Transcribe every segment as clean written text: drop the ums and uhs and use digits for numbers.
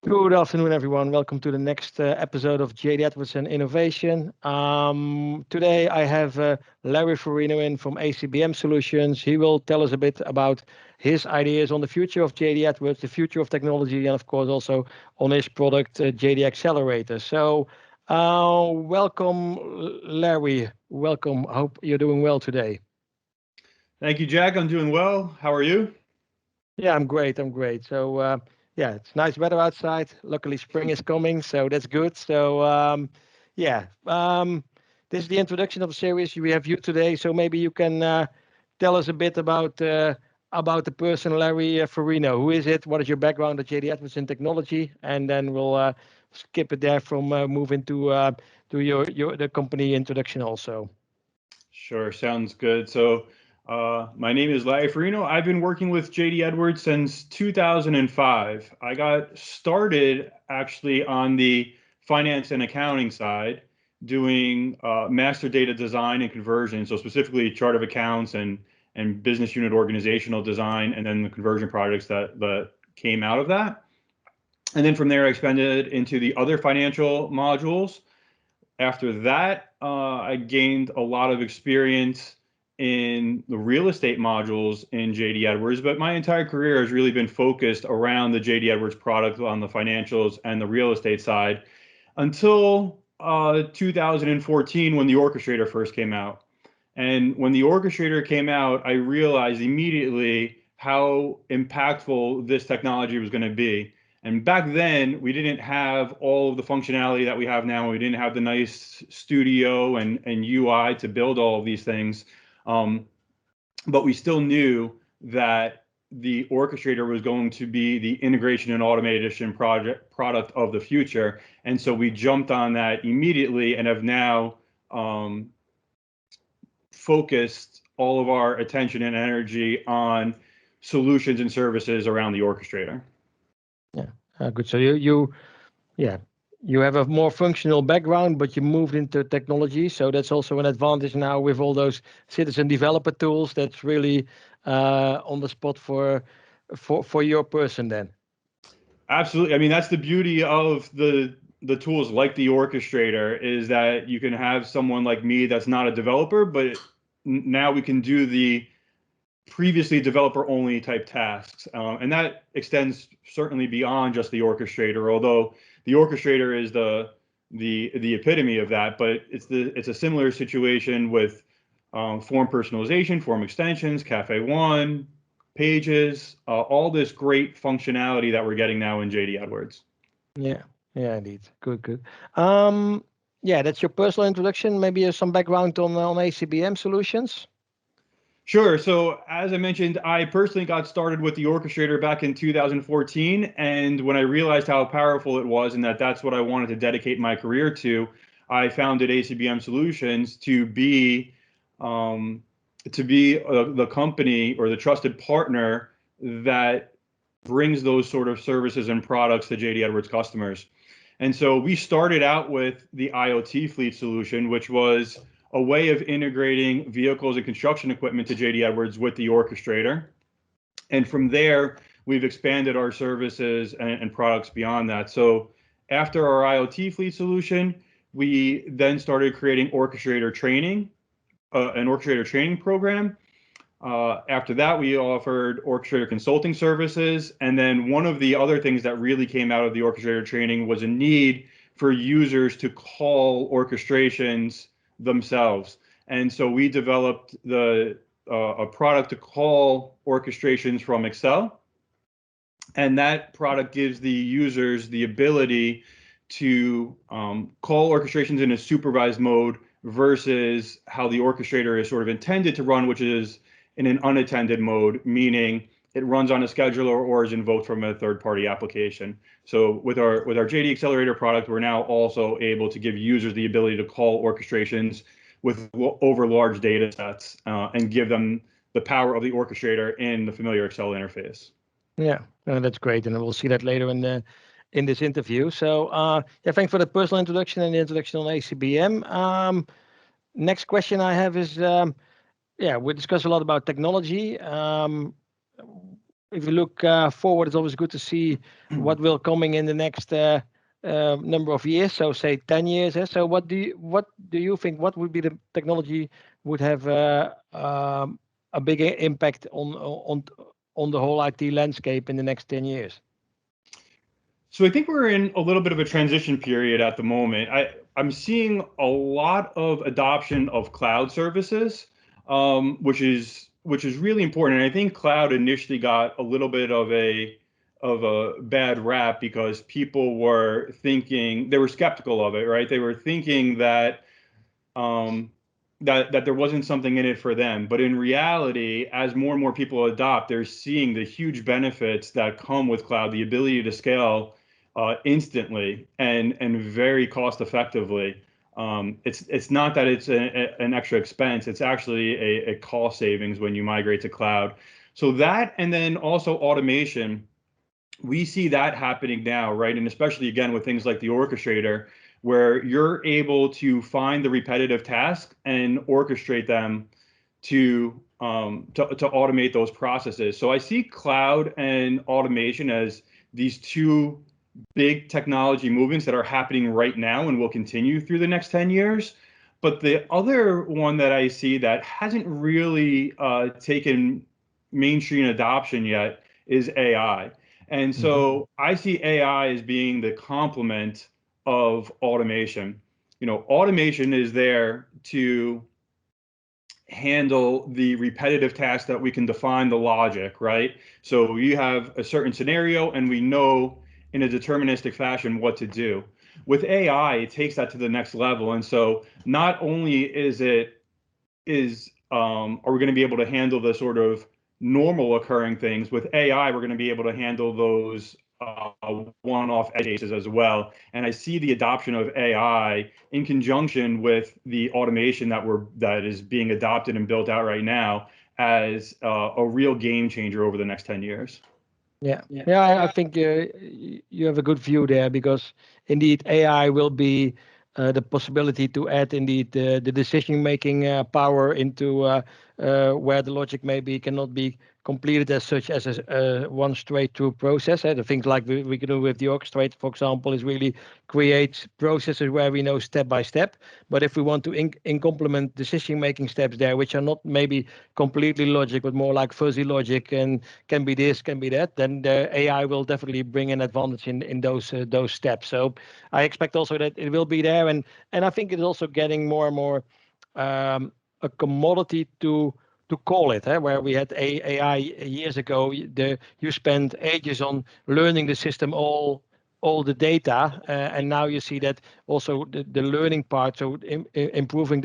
Good afternoon, everyone. Welcome to the next episode of JD Edwards and Innovation. Today I have Larry Furino in from ACBM Solutions. He will tell us a bit about his ideas on the future of JD Edwards, the future of technology, and of course also on his product, JD Accelerator. So, welcome, Larry. Welcome. I hope you're doing well today. Thank you, Jack. I'm doing well. How are you? Yeah, I'm great. I'm great. So, yeah, it's nice weather outside. Luckily, spring is coming, so that's good. So, yeah, this is the introduction of the series. We have you today, so maybe you can tell us a bit about the person Larry Furino. Who is it? What is your background at JD Edwards in technology? And then we'll skip it there from moving to your the company introduction also. Sure, sounds good. So, my name is Larry Furino. I've been working with JD Edwards since 2005. I got started actually on the finance and accounting side, doing master data design and conversion. So specifically chart of accounts and business unit organizational design, and then the conversion projects that came out of that. And then from there, I expanded into the other financial modules. After that, I gained a lot of experience in the real estate modules in JD Edwards, but my entire career has really been focused around the JD Edwards product on the financials and the real estate side until 2014 when the Orchestrator first came out. And when the Orchestrator came out, I realized immediately how impactful this technology was going to be. And back then, we didn't have all of the functionality that we have now. We didn't have the nice studio and UI to build all of these things. But we still knew that the Orchestrator was going to be the integration and automation product of the future. And so we jumped on that immediately and have now focused all of our attention and energy on solutions and services around the Orchestrator. Yeah, good. So yeah, you have a more functional background, but you moved into technology. So that's also an advantage now with all those citizen developer tools. That's really on the spot for your person then. Absolutely. I mean, that's the beauty of the tools like the Orchestrator, is that you can have someone like me that's not a developer, but now we can do the previously developer-only type tasks, and that extends certainly beyond just the Orchestrator. Although the Orchestrator is the epitome of that, but it's a similar situation with form personalization, form extensions, Cafe One, pages, all this great functionality that we're getting now in JD Edwards. Yeah, yeah, indeed. Good, good. Yeah, that's your personal introduction. Maybe some background on ACBM Solutions. Sure. So as I mentioned, I personally got started with the Orchestrator back in 2014. And when I realized how powerful it was and that that's what I wanted to dedicate my career to, I founded ACBM Solutions to be the company or the trusted partner that brings those sort of services and products to JD Edwards customers. And so we started out with the IoT fleet solution, which was a way of integrating vehicles and construction equipment to JD Edwards with the Orchestrator. And from there, we've expanded our services and products beyond that. So after our IoT fleet solution, we then started creating Orchestrator training, an Orchestrator training program. After that, we offered Orchestrator consulting services. And then one of the other things that really came out of the Orchestrator training was a need for users to call orchestrations themselves. And so we developed a product to call orchestrations from Excel. And that product gives the users the ability to call orchestrations in a supervised mode versus how the Orchestrator is sort of intended to run, which is in an unattended mode, meaning it runs on a scheduler or is invoked from a third-party application. So with our JD Accelerator product, we're now also able to give users the ability to call orchestrations over large data sets and give them the power of the Orchestrator in the familiar Excel interface. Yeah, that's great, and we'll see that later in this interview. So yeah, thanks for the personal introduction and the introduction on ACBM. Next question I have is, yeah, we discussed a lot about technology. if you look forward, it's always good to see what will coming in the next number of years. So say 10 years. So what do you think? What would be the technology would have a bigger impact on the whole IT landscape in the next 10 years? So I think we're in a little bit of a transition period at the moment. I'm seeing a lot of adoption of cloud services, which is really important. And I think cloud initially got a little bit of a bad rap because people were thinking, they were skeptical of it, right? They were thinking that that there wasn't something in it for them. But in reality, as more and more people adopt, they're seeing the huge benefits that come with cloud, the ability to scale instantly and very cost effectively. It's not that it's an extra expense. It's actually a cost savings when you migrate to cloud. So that, and then also automation, we see that happening now, right? And especially again with things like the Orchestrator, where you're able to find the repetitive task and orchestrate them to automate those processes. So I see cloud and automation as these two big technology movements that are happening right now and will continue through the next 10 years. But the other one that I see that hasn't really taken mainstream adoption yet is AI. And so I see AI as being the complement of automation. You know, automation is there to handle the repetitive tasks that we can define the logic, right? So you have a certain scenario and we know in a deterministic fashion what to do. With AI, it takes that to the next level. And so not only are we going to be able to handle the sort of normal occurring things, with AI, we're going to be able to handle those one-off edge cases as well. And I see the adoption of AI in conjunction with the automation that is being adopted and built out right now as a real game changer over the next 10 years. Yeah, I think you have a good view there, because indeed AI will be the possibility to add indeed the decision-making power into where the logic maybe cannot be completed as such as a one straight-through process. The things like we can do with the Orchestrator, for example, is really create processes where we know step by step. But if we want to complement decision-making steps there, which are not maybe completely logic, but more like fuzzy logic and can be this, can be that, then the AI will definitely bring an advantage in those steps. So I expect also that it will be there, and I think it's also getting more and more a commodity to call it, where we had AI years ago. You spend ages on learning the system, all the data, and now you see that also the learning part, so improving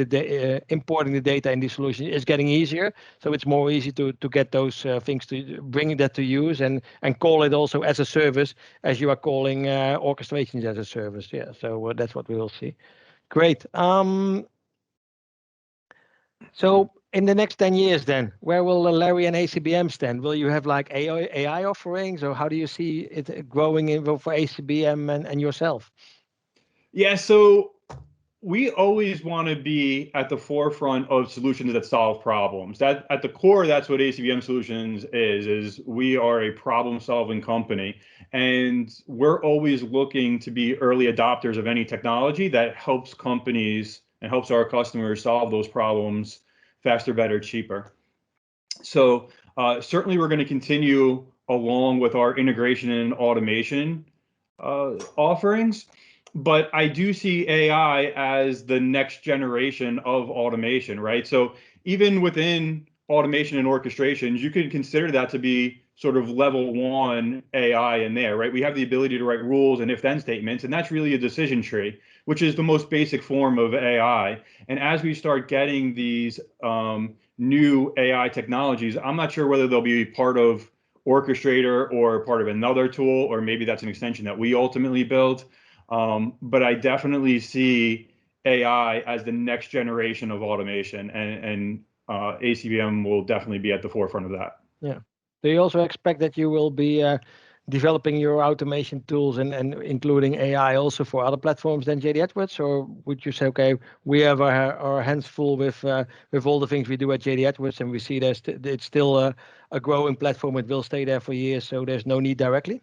importing the data in the solution is getting easier. So it's more easy to get those things, to bring that to use and call it also as a service, as you are calling orchestrations as a service. Yeah, so that's what we will see. Great. So in the next 10 years then, where will Larry and ACBM stand? Will you have like AI offerings, or how do you see it growing for ACBM and yourself? Yeah, so we always want to be at the forefront of solutions that solve problems. That at the core, that's what ACBM Solutions is we are a problem-solving company. And we're always looking to be early adopters of any technology that helps companies and helps our customers solve those problems faster, better, cheaper. So certainly we're going to continue along with our integration and automation offerings. But I do see AI as the next generation of automation, right? So even within automation and orchestrations, you could consider that to be sort of level one AI in there, right? We have the ability to write rules and if-then statements, and that's really a decision tree, which is the most basic form of AI. And as we start getting these new AI technologies, I'm not sure whether they'll be part of Orchestrator or part of another tool, or maybe that's an extension that we ultimately build. But I definitely see AI as the next generation of automation, and ACBM will definitely be at the forefront of that. Yeah. Do you also expect that you will be developing your automation tools and including AI also for other platforms than JD Edwards, or would you say, okay, we have our hands full with all the things we do at JD Edwards, and we see it's still a growing platform. It will stay there for years, so there's no need directly.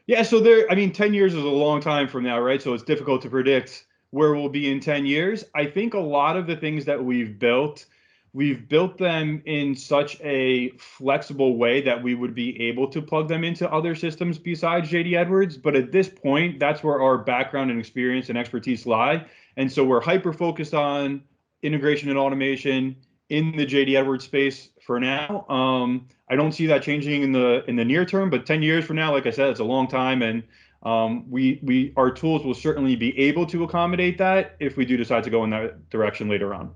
Yeah, so 10 years is a long time from now, right? So it's difficult to predict where we'll be in 10 years. I think a lot of the things that we've built them in such a flexible way that we would be able to plug them into other systems besides JD Edwards. But at this point, that's where our background and experience and expertise lie. And so we're hyper focused on integration and automation in the JD Edwards space for now. I don't see that changing in the near term, but 10 years from now, like I said, it's a long time, and our tools will certainly be able to accommodate that if we do decide to go in that direction later on.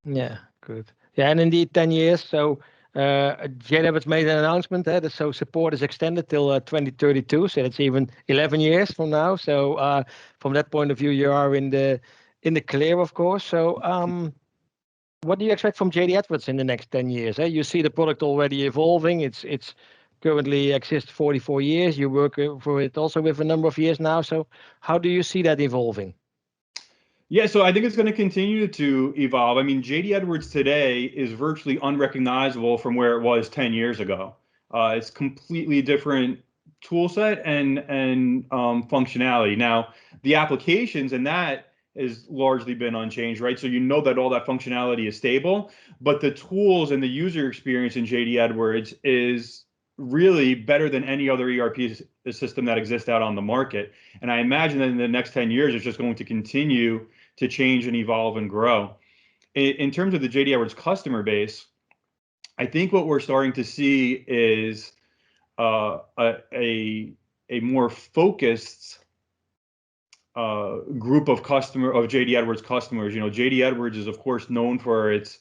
Yeah, good. Yeah, and indeed, 10 years. So JD Edwards made an announcement that so support is extended till 2032. So it's even 11 years from now. So from that point of view, you are in the clear, of course. So what do you expect from JD Edwards in the next 10 years? You see the product already evolving. It's currently exists 44 years. You work for it also with a number of years now. So how do you see that evolving? Yeah, so I think it's going to continue to evolve. I mean, JD Edwards today is virtually unrecognizable from where it was 10 years ago. It's completely different tool set and functionality. Now, the applications and that has largely been unchanged, right? So you know that all that functionality is stable, but the tools and the user experience in JD Edwards is really better than any other ERP system that exists out on the market. And I imagine that in the next 10 years, it's just going to continue to change and evolve and grow. In terms of the JD Edwards customer base, I think what we're starting to see is a more focused group of JD Edwards customers. You know, JD Edwards is of course known for its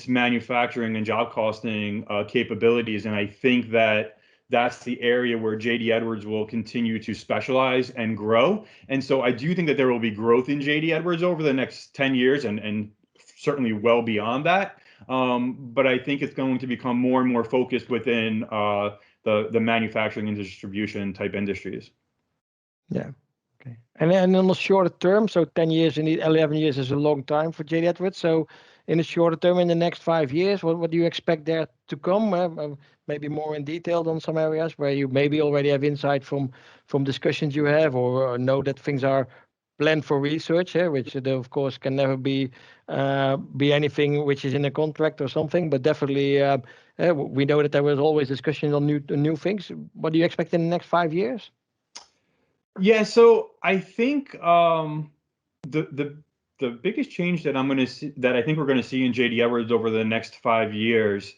manufacturing and job costing capabilities, and I think that's the area where JD Edwards will continue to specialize and grow. And so I do think that there will be growth in JD Edwards over the next 10 years and certainly well beyond that. But I think it's going to become more and more focused within the manufacturing and distribution type industries. Yeah. Okay. And on the shorter term, so 10 years and 11 years is a long time for JD Edwards. So in the shorter term, in the next 5 years, what do you expect there to come? Maybe more in detail on some areas where you maybe already have insight from discussions you have, or know that things are planned for research, which of course can never be anything which is in a contract or something. But definitely, we know that there was always discussion on new things. What do you expect in the next 5 years? Yeah, so I think the biggest change that I think we're going to see in JD Edwards over the next 5 years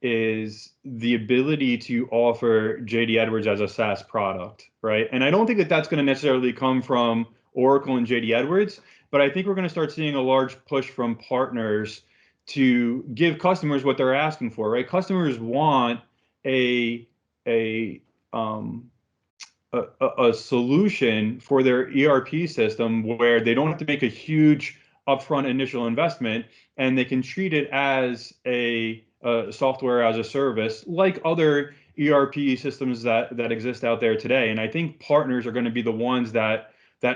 is the ability to offer JD Edwards as a SaaS product, right? And I don't think that that's going to necessarily come from Oracle and JD Edwards, but I think we're going to start seeing a large push from partners to give customers what they're asking for, right? Customers want a solution for their ERP system where they don't have to make a huge upfront initial investment, and they can treat it as a software as a service like other ERP systems that exist out there today. And I think partners are going to be the ones that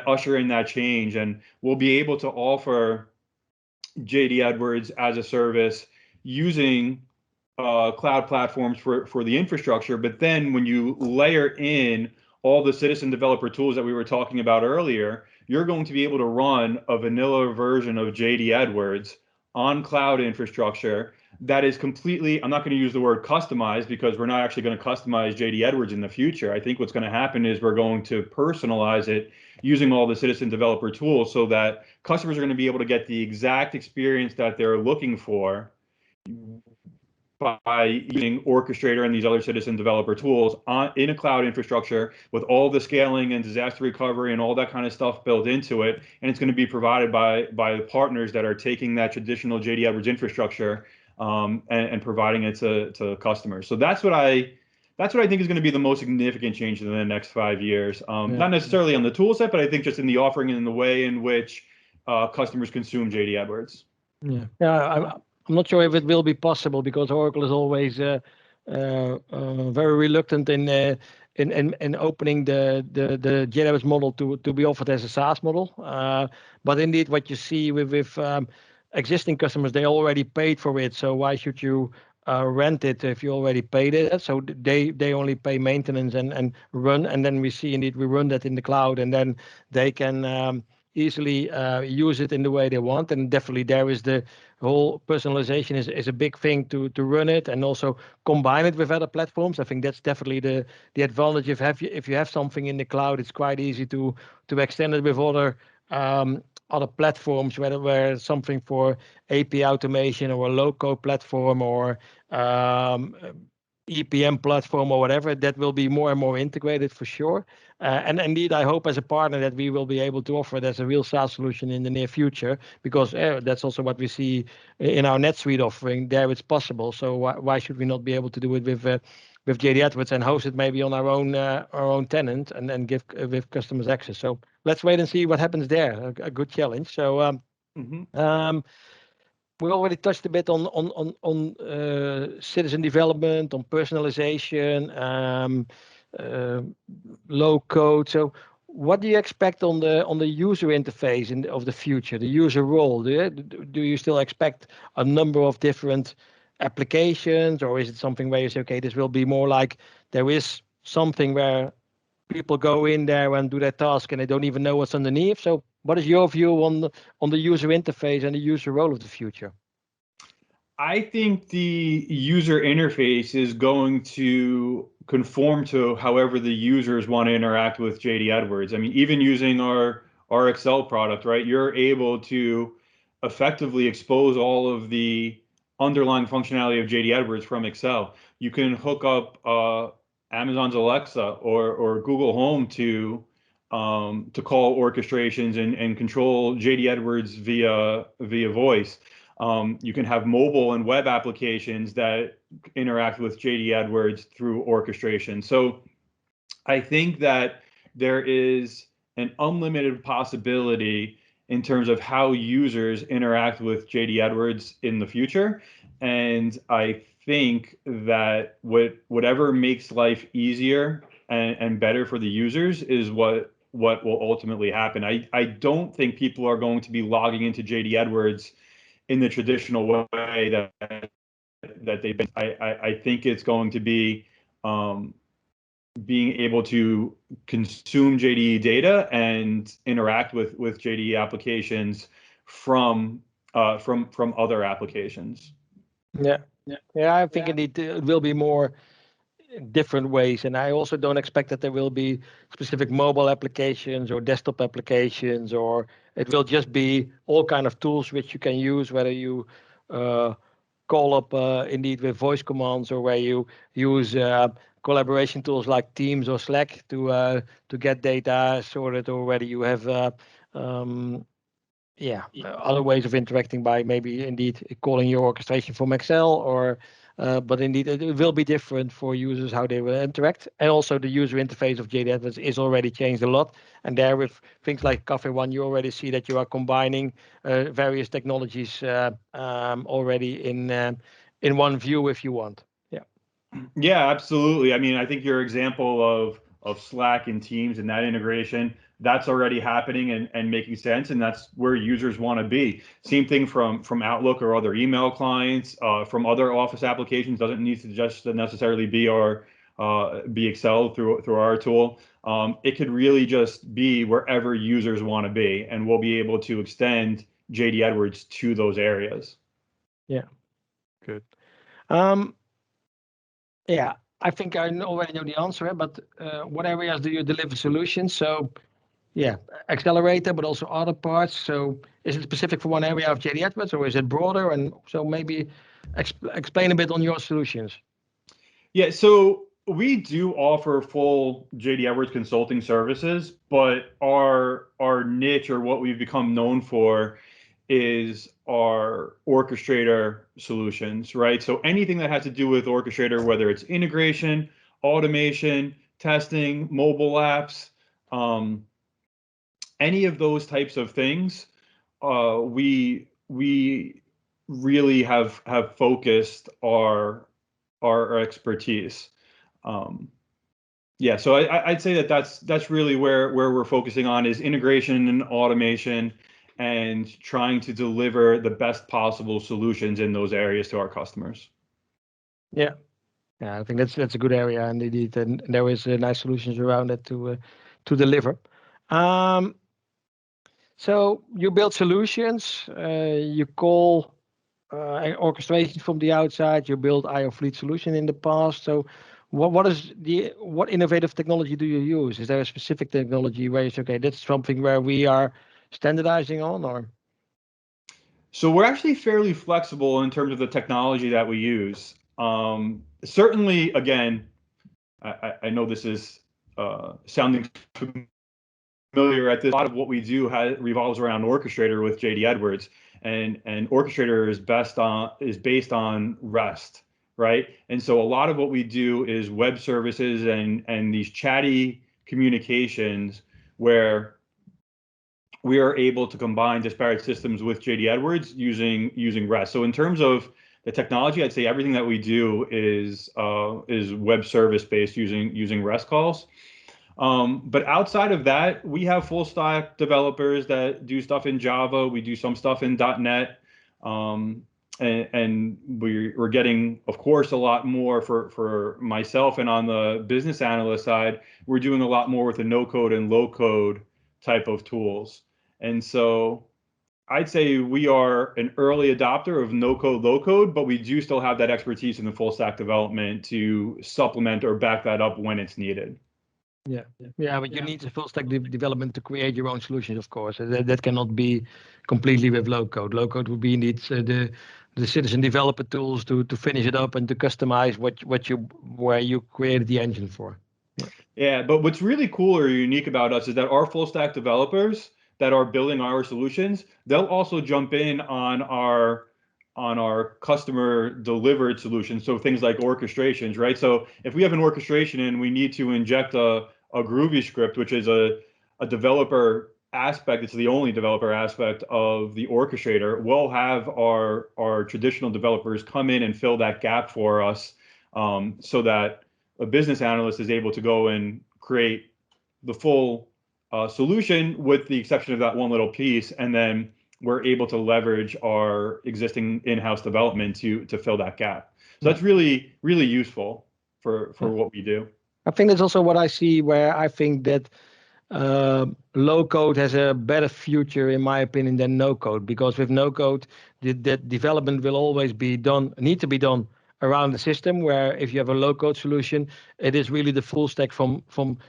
usher in that change, and will be able to offer JD Edwards as a service using cloud platforms for the infrastructure. But then when you layer in all the citizen developer tools that we were talking about earlier, you're going to be able to run a vanilla version of JD Edwards on cloud infrastructure that is completely, I'm not going to use the word customized, because we're not actually going to customize JD Edwards in the future. I think what's going to happen is we're going to personalize it using all the citizen developer tools so that customers are going to be able to get the exact experience that they're looking for by using Orchestrator and these other citizen developer tools in a cloud infrastructure with all the scaling and disaster recovery and all that kind of stuff built into it. And it's going to be provided by partners that are taking that traditional JD Edwards infrastructure and providing it to customers. So that's what I think is going to be the most significant change in the next 5 years. Not necessarily on the tool set, but I think just in the offering and in the way in which customers consume JD Edwards. Yeah. I'm not sure if it will be possible, because Oracle is always very reluctant in in opening the JDE Edwards model to be offered as a SaaS model. But indeed, what you see with existing customers, they already paid for it. So why should you rent it if you already paid it? So they only pay maintenance and run, and then we see indeed we run that in the cloud, and then they can easily use it in the way they want. And definitely there is the whole personalization is a big thing to run it, and also combine it with other platforms. I think that's definitely the advantage. If you have something in the cloud, it's quite easy to extend it with other platforms, where something for API automation or a low-code platform or EPM platform or whatever, that will be more and more integrated for sure. And indeed, I hope as a partner that we will be able to offer it as a real SaaS solution in the near future, because that's also what we see in our NetSuite offering. There it's possible. So why should we not be able to do it with JDE Edwards and host it maybe on our own tenant and then give with customers access? So let's wait and see what happens there. A good challenge. So we already touched a bit on citizen development, on personalization, low code. So what do you expect on the user interface of the future, the user role? Do you still expect a number of different applications, or is it something where you say, okay, this will be more like there is something where people go in there and do their task and they don't even know what's underneath? So what is your view on the user interface and the user role of the future? I think the user interface is going to conform to however the users want to interact with JDE Edwards. I mean, even using our Excel product, right? You're able to effectively expose all of the underlying functionality of JDE Edwards from Excel. You can hook up Amazon's Alexa or Google Home to call orchestrations and control JDE Edwards via voice. You can have mobile and web applications that interact with JDE Edwards through orchestration. So I think that there is an unlimited possibility in terms of how users interact with JDE Edwards in the future. And I think that whatever makes life easier and better for the users is what will ultimately happen. I don't think people are going to be logging into JDE Edwards in the traditional way that they've been. I think it's going to be being able to consume JDE data and interact with JDE applications from other applications. Yeah. I think indeed it will be more different ways, and I also don't expect that there will be specific mobile applications or desktop applications, or it will just be all kind of tools which you can use, whether you call up indeed with voice commands, or where you use collaboration tools like Teams or Slack to get data sorted, or whether you have other ways of interacting by maybe indeed calling your orchestration from Excel, or but indeed it will be different for users how they will interact. And also the user interface of JDE Edwards is already changed a lot, and there with things like Cafe One, you already see that you are combining various technologies already in one view if you want. Yeah, absolutely. I mean, I think your example of Slack and Teams and that integration, that's already happening and making sense, and that's where users want to be. Same thing from Outlook or other email clients, from other Office applications. Doesn't need to just necessarily be be Excel through our tool. It could really just be wherever users want to be, and we'll be able to extend JDE Edwards to those areas. Yeah, good. Yeah, I think I already know the answer, but what areas do you deliver solutions? So, yeah, Accelerator, but also other parts. So, is it specific for one area of JDE Edwards, or is it broader? And so, maybe explain a bit on your solutions. Yeah, so we do offer full JDE Edwards consulting services, but our niche, or what we've become known for, is our Orchestrator solutions, right? So anything that has to do with Orchestrator, whether it's integration, automation, testing, mobile apps, any of those types of things, we really have focused our expertise. Yeah, so I'd say that that's really where we're focusing on is integration and automation and trying to deliver the best possible solutions in those areas to our customers. Yeah. Yeah, I think that's a good area, and indeed, and there is nice solutions around it to deliver. Um, so you build solutions, you call orchestration from the outside. You build IO fleet solution in the past. So what innovative technology do you use? Is there a specific technology where you say, okay, that's something where we are standardizing on, or? So we're actually fairly flexible in terms of the technology that we use. Certainly, again, I know this is sounding familiar at this. A lot of what we do revolves around Orchestrator with JD Edwards, and Orchestrator is based on REST, right? And so a lot of what we do is web services and these chatty communications where we are able to combine disparate systems with JD Edwards using REST. So in terms of the technology, I'd say everything that we do is web service based using REST calls. But outside of that, we have full stack developers that do stuff in Java. We do some stuff in .NET. And we're getting, of course, a lot more for myself, and on the business analyst side, we're doing a lot more with the no code and low code type of tools. And so I'd say we are an early adopter of no code, low code, but we do still have that expertise in the full stack development to supplement or back that up when it's needed. Yeah, but you need a full stack development to create your own solutions, of course. That cannot be completely with low code. Low code would be indeed the citizen developer tools to finish it up and to customize where you created the engine for. Yeah, but what's really cool or unique about us is that our full stack developers that are building our solutions, they'll also jump in on our customer delivered solutions. So things like orchestrations, right? So if we have an orchestration and we need to inject a Groovy script, which is a developer aspect, it's the only developer aspect of the orchestrator, we'll have our traditional developers come in and fill that gap for us, so that a business analyst is able to go and create the full solution with the exception of that one little piece, and then we're able to leverage our existing in-house development to fill that gap. So that's really, really useful for what we do. I think that's also what I see, where I think that low code has a better future, in my opinion, than no code, because with no code, that development will always need to be done around the system, where if you have a low code solution, it is really the full stack from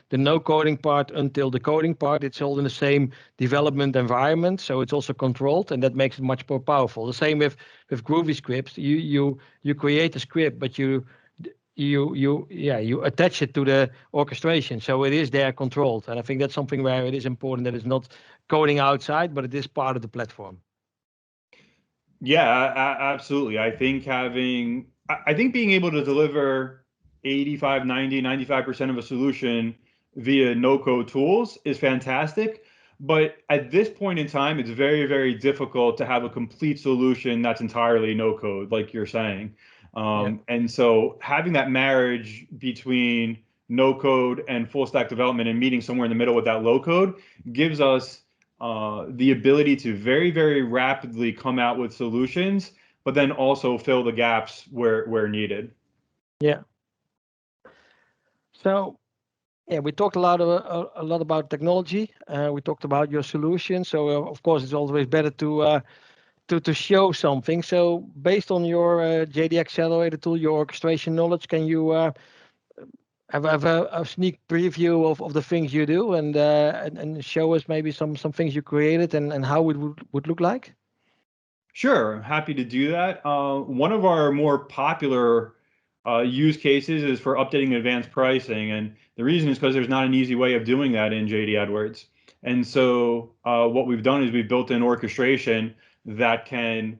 the no coding part until the coding part. It's all in the same development environment, so it's also controlled, and that makes it much more powerful. The same with Groovy scripts. You create a script, but you attach it to the orchestration, so it is there controlled. And I think that's something where it is important that it's not coding outside, but it is part of the platform. Yeah, absolutely. I think being able to deliver 85, 90, 95% of a solution via no code tools is fantastic. But at this point in time, it's very, very difficult to have a complete solution that's entirely no code, like you're saying. And so having that marriage between no code and full stack development and meeting somewhere in the middle with that low code gives us the ability to very, very rapidly come out with solutions, but then also fill the gaps where needed. Yeah. So yeah, we talked a lot about technology. We talked about your solution. So of course, it's always better to show something. So based on your JD Accelerator tool, your orchestration knowledge, can you have a sneak preview of the things you do, and show us maybe some things you created and how it would look like? Sure, happy to do that. One of our more popular use cases is for updating advanced pricing, and the reason is because there's not an easy way of doing that in JD Edwards. And so what we've done is we've built an orchestration that can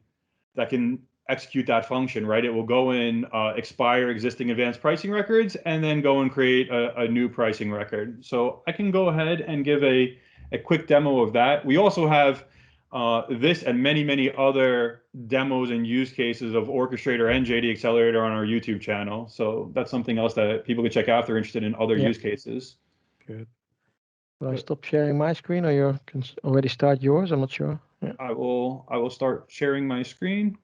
execute that function, right? It will go and expire existing advanced pricing records and then go and create a new pricing record. So I can go ahead and give a quick demo of that. We also have this and many, many other demos and use cases of Orchestrator and JDE Accelerator on our YouTube channel. So that's something else that people can check out if they're interested in other use cases. Good. Will I stop sharing my screen, or you can already start yours? I'm not sure. Yeah. I will start sharing my screen.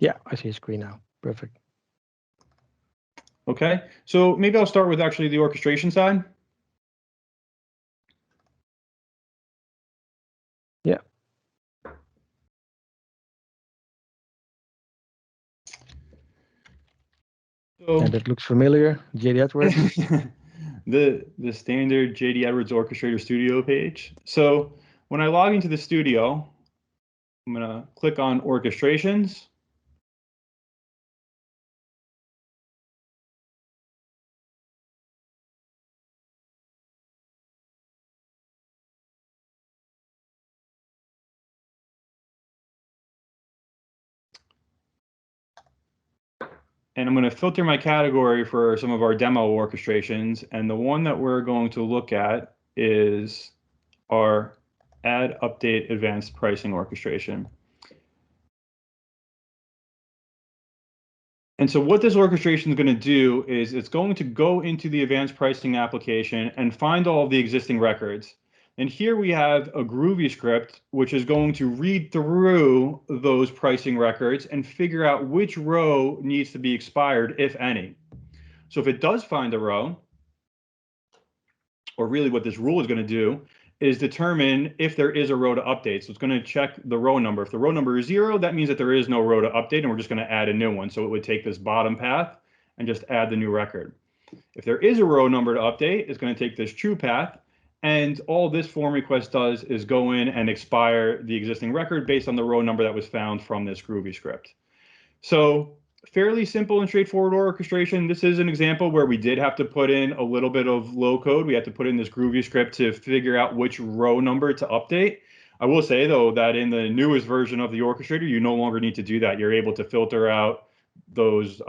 Yeah, I see a screen now. Perfect. Okay, so maybe I'll start with actually the orchestration side. Yeah. So, and that looks familiar. JD Edwards. the standard JD Edwards Orchestrator Studio page. So when I log into the studio, I'm going to click on Orchestrations. And I'm going to filter my category for some of our demo orchestrations. And the one that we're going to look at is our Add Update Advanced Pricing Orchestration. And so what this orchestration is going to do is it's going to go into the advanced pricing application and find all of the existing records. And here we have a Groovy script, which is going to read through those pricing records and figure out which row needs to be expired, if any. So if it does find a row, or really what this rule is going to do is determine if there is a row to update. So it's going to check the row number. If the row number is 0, that means that there is no row to update, and we're just going to add a new one. So it would take this bottom path and just add the new record. If there is a row number to update, it's going to take this true path, and all this form request does is go in and expire the existing record based on the row number that was found from this Groovy script. So fairly simple and straightforward orchestration. This is an example where we did have to put in a little bit of low code. We had to put in this Groovy script to figure out which row number to update. I will say, though, that in the newest version of the Orchestrator, you no longer need to do that. You're able to filter out those,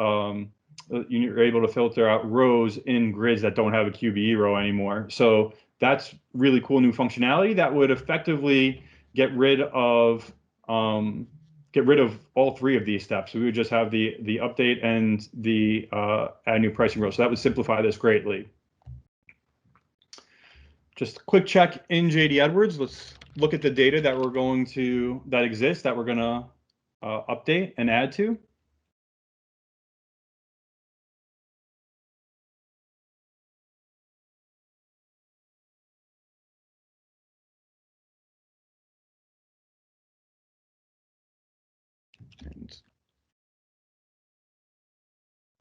you're able to filter out rows in grids that don't have a QBE row anymore. So that's really cool new functionality that would effectively get rid of all 3 of these steps. We would just have the update and the add new pricing row. So that would simplify this greatly. Just a quick check in JD Edwards. Let's look at the data that that exists that we're going to update and add to. And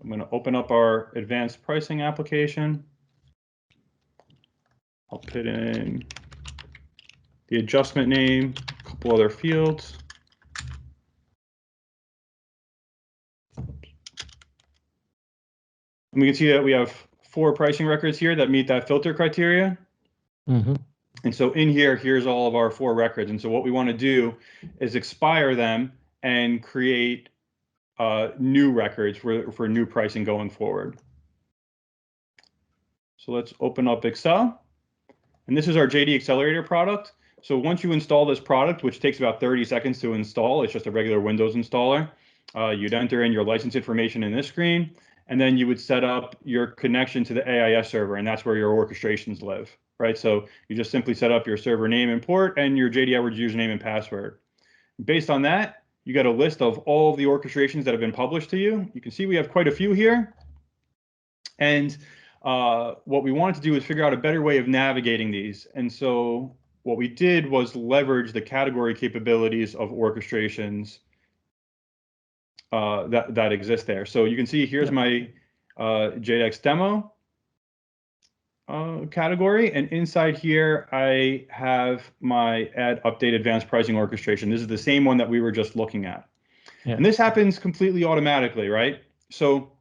I'm going to open up our advanced pricing application. I'll put in the adjustment name, a couple other fields. And we can see that we have 4 pricing records here that meet that filter criteria. Mm-hmm. And so in here, here's all of our 4 records. And so what we want to do is expire them and create new records for new pricing going forward. So let's open up Excel. And this is our JD Accelerator product. So once you install this product, which takes about 30 seconds to install, it's just a regular Windows installer, you'd enter in your license information in this screen, and then you would set up your connection to the AIS server, and that's where your orchestrations live, right? So you just simply set up your server name and port and your JD Edwards username and password. Based on that, you got a list of all of the orchestrations that have been published to you. You can see we have quite a few here. And what we wanted to do is figure out a better way of navigating these. And so what we did was leverage the category capabilities of orchestrations that exist there. So you can see here's my JDX demo category, and inside here I have my add update advanced pricing orchestration. This is the same one that we were just looking at. Yeah. And this happens completely automatically, right? So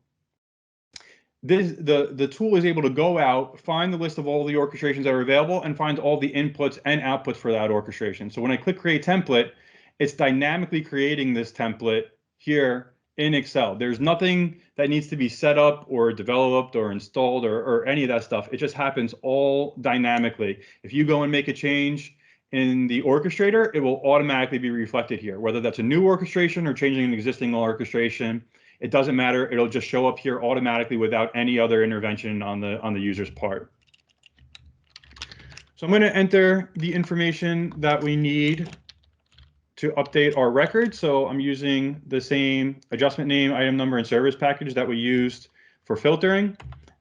the tool is able to go out, find the list of all the orchestrations that are available, and find all the inputs and outputs for that orchestration. So when I click create template, it's dynamically creating this template here in Excel. There's nothing that needs to be set up or developed or installed or any of that stuff. It just happens all dynamically. If you go and make a change in the orchestrator, it will automatically be reflected here, whether that's a new orchestration or changing an existing orchestration. It doesn't matter. It'll just show up here automatically without any other intervention on the user's part. So I'm going to enter the information that we need to update our record. So I'm using the same adjustment name, item number, and service package that we used for filtering.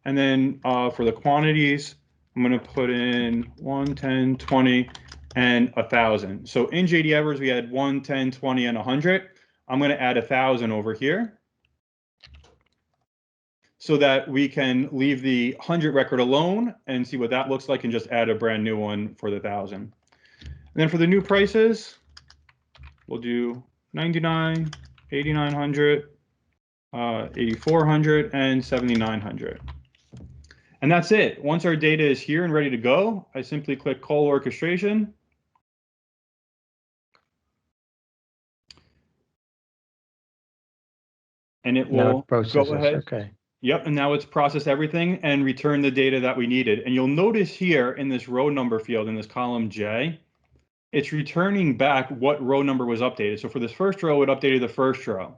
And then for the quantities, I'm going to put in 1, 10, 20, and 1,000. So in JD Edwards, we had 1, 10, 20, and 100. I'm going to add 1,000 over here so that we can leave the 100 record alone and see what that looks like and just add a brand new one for the 1,000. And then for the new prices, we'll do 99, 8,900, 8,400, and 7,900. And that's it. Once our data is here and ready to go, I simply click Call Orchestration. And it will go ahead. Okay. Yep, and now it's processed everything and return the data that we needed. And you'll notice here in this row number field in this column J, it's returning back what row number was updated. So for this first row, it updated the first row.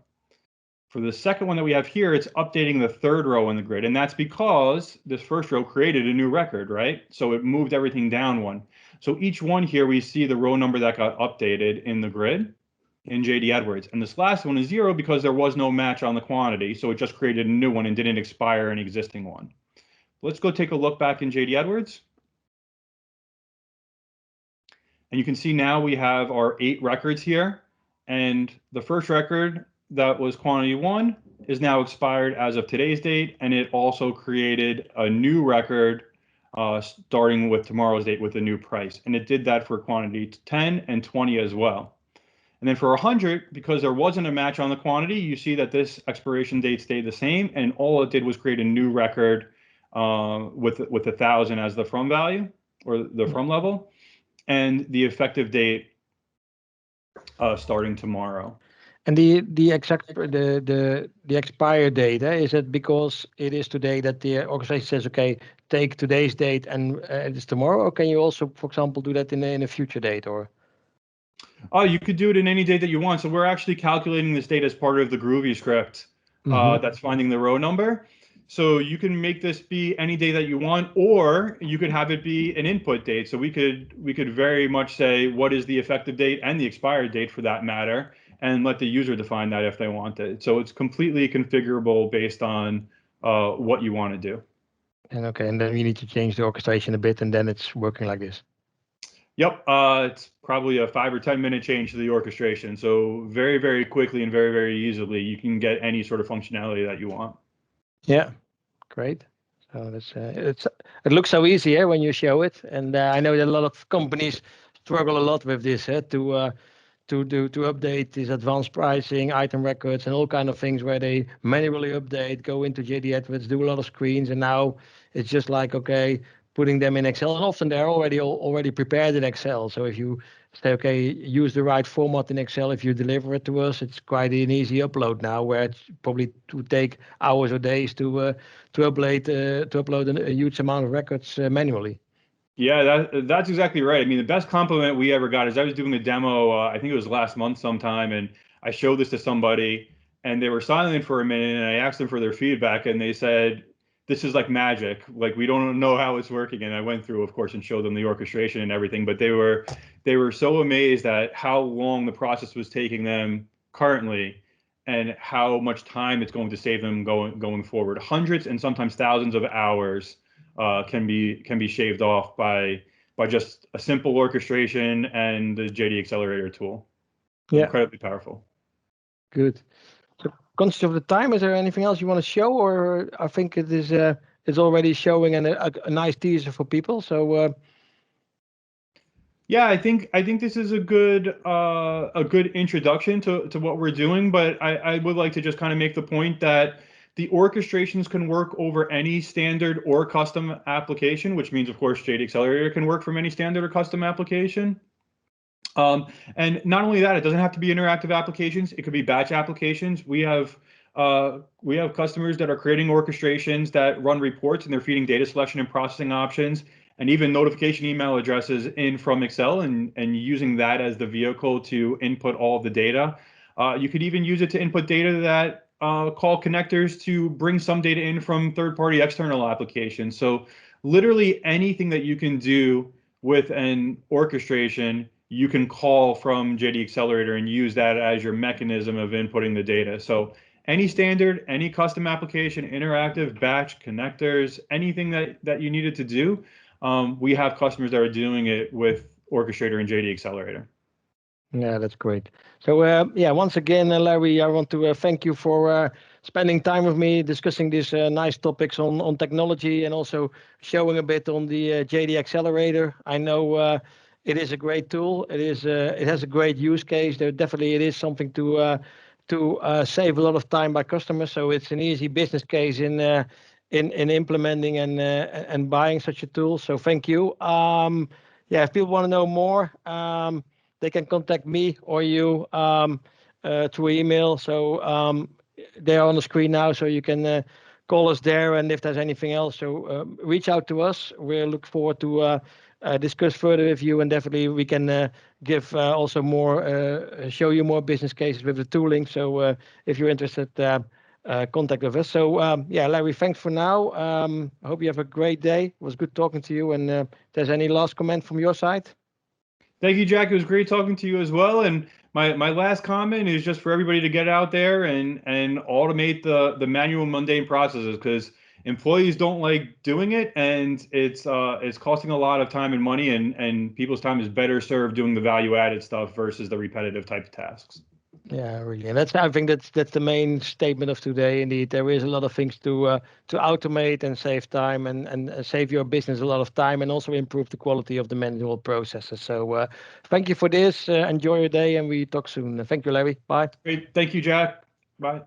For the second one that we have here, it's updating the third row in the grid. And that's because this first row created a new record, right? So it moved everything down one. So each one here, we see the row number that got updated in the grid in JD Edwards. And this last one is 0 because there was no match on the quantity. So it just created a new one and didn't expire an existing one. Let's go take a look back in JD Edwards. And you can see now we have our 8 records here. And the first record that was quantity 1 is now expired as of today's date. And it also created a new record starting with tomorrow's date with a new price. And it did that for quantity 10 and 20 as well. And then for 100, because there wasn't a match on the quantity, you see that this expiration date stayed the same. And all it did was create a new record with 1,000 as the from value or the from level. And the effective date starting tomorrow. And the expired data, is it because it is today that the organization says, okay, take today's date and it's tomorrow? Or can you also, for example, do that in a future date? Or you could do it in any date that you want. So we're actually calculating this data as part of the Groovy script that's finding the row number. So you can make this be any day that you want, or you could have it be an input date. So we could very much say what is the effective date and the expired date for that matter, and let the user define that if they want it. So it's completely configurable based on what you want to do. And okay, and then you need to change the orchestration a bit, and then it's working like this. Yep, it's probably a 5 or 10 minute change to the orchestration. So very, very quickly and very, very easily, you can get any sort of functionality that you want. Yeah, great. So that's it looks so easy here when you show it, and I know that a lot of companies struggle a lot with this to update this advanced pricing, item records, and all kind of things where they manually update, go into JD Edwards, do a lot of screens, and now it's just like, okay, putting them in Excel, and often they're already prepared in Excel. So if you say, okay, use the right format in Excel, if you deliver it to us, it's quite an easy upload now, where it's probably to take hours or days to upload a huge amount of records manually. Yeah, that's exactly right. I mean, the best compliment we ever got is I was doing a demo, I think it was last month sometime, and I showed this to somebody, and they were silent for a minute, and I asked them for their feedback, and they said, this is like magic. Like, we don't know how it's working. And I went through, of course, and showed them the orchestration and everything, but they were so amazed at how long the process was taking them currently and how much time it's going to save them going forward. Hundreds and sometimes thousands of hours can be shaved off by just a simple orchestration and the JD Accelerator tool. Yeah. Incredibly powerful. Good. So, conscious of the time, is there anything else you want to show, or I think it is it's already showing a nice teaser for people. So yeah, I think this is a good introduction to what we're doing, but I would like to just kind of make the point that the orchestrations can work over any standard or custom application, which means, of course, JD Accelerator can work from any standard or custom application. And not only that, it doesn't have to be interactive applications. It could be batch applications. We have customers that are creating orchestrations that run reports, and they're feeding data selection and processing options, and even notification email addresses in from Excel, and using that as the vehicle to input all of the data. You could even use it to input data that call connectors to bring some data in from third-party external applications. So literally anything that you can do with an orchestration, you can call from JDE Accelerator and use that as your mechanism of inputting the data. So any standard, any custom application, interactive, batch, connectors, anything that you needed to do, we have customers that are doing it with Orchestrator and JDE Accelerator. Yeah, that's great. So yeah, once again, Larry, I want to thank you for spending time with me, discussing these nice topics on technology, and also showing a bit on the JDE Accelerator. I know it is a great tool. It has a great use case. There definitely it is something to save a lot of time by customers. So it's an easy business case in implementing and buying such a tool. So thank you. Yeah, if people want to know more, they can contact me or you through email. So they're on the screen now, so you can call us there. And if there's anything else, so reach out to us. We look forward to discuss further with you, and definitely we can give also more, show you more business cases with the tooling. So if you're interested, contact with us. So yeah, Larry, thanks for now. I hope you have a great day. It was good talking to you. And if there's any last comment from your side? Thank you, Jack. It was great talking to you as well. And my last comment is just for everybody to get out there and automate the manual mundane processes, because employees don't like doing it, and it's costing a lot of time and money, and people's time is better served doing the value added stuff versus the repetitive type of tasks. Yeah, really, and I think that's the main statement of today. Indeed, there is a lot of things to automate and save time and save your business a lot of time, and also improve the quality of the manual processes. So, thank you for this. Enjoy your day, and we talk soon. Thank you, Larry. Bye. Great, thank you, Jack. Bye.